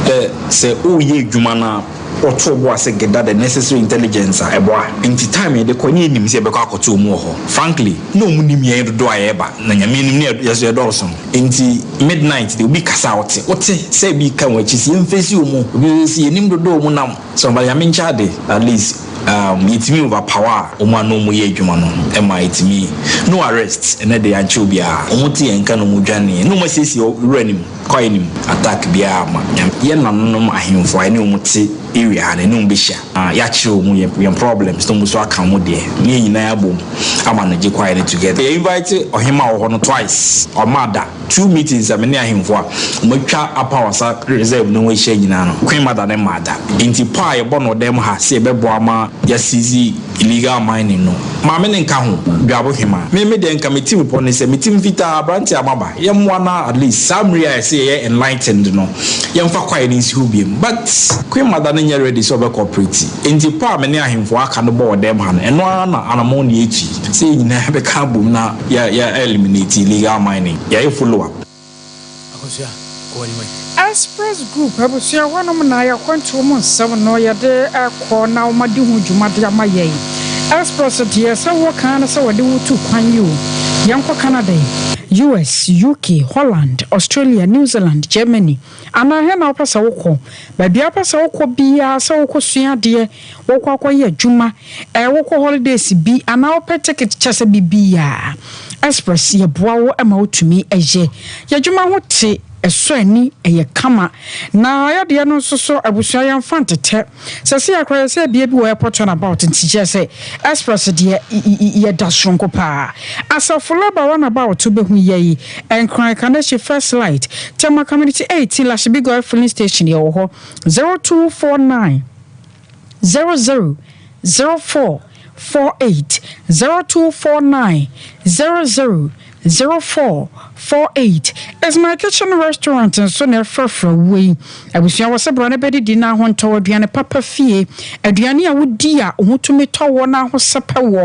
se o ye adwuma na oto bo ase geda the necessary intelligence eboa inti time de konye nim se be kwa akoto mu ho frankly no mu nim ye do ayeba na nyame nim ne yeso do so inti midnight de obi kasa wote se bi kan wachi si mfesi omu obi si nim do mu nam so ba nyame nchade at least itimi over power omo no mu ye adwuma no ema itimi no arrest ene de anche obi a omuti enka no mu dwane no masesi uranim kwaenim attack bia ma ye nanom ahemfo ene omuti area na no mbehia ya kire omu ye problems no muso aka mu de ne nyina ya bom ama na je kwae together they invite ohima wo no twice or mother 2 meetings amene ahemfo a matwa apawasa reserve no we hia nyina no queen mother ne mother inti pa ye bono dem ha se bebo ama ya sizi illegal mining no ma me nka ho dwabo hema me de nka me team pon se me team vita branch amaba ye mwa na at least some real say ye enlightened no ye mfa kwae ni nsi hobiem but queen mother ne ready so be cooperate inti pa me ne ahemfo aka no bo dem ha no eno na anamon ne echi se nyina be ka bom na ya eliminate illegal mining ya follow up akosia ko wani mai Express Group abusia wonom na ya kwanto mu nsem no ye de akọ na omade hu dwumade amaye Express de se wo kan se wo de wutu kwan yo yanko Canada US, UK, Holland, Australia, New Zealand, Germany. Ana he na opasa woko. Ba bia pasa woko bia se woko sua de woko akoye adwuma. Woko holidays bi ana opɛ ticket chase bibia. Express ye boa wo ama otumi eje. Ye adwuma ho te eso ani eye kama na ya de no so abusua ya mfantete se akra se bia bi wo airport on about ntije se Express de ye da shonko pa asafula ba one about to be hu ye enkran kaneshi first light tema community 8 lash big oil filling station ye wo 0249 000448 0249 000448 is my kitchen restaurant and so near for way. I wish I was a brother bedi dinner one toward Diana Papa Fee, a Diana would dear, who to me tower now was supper war.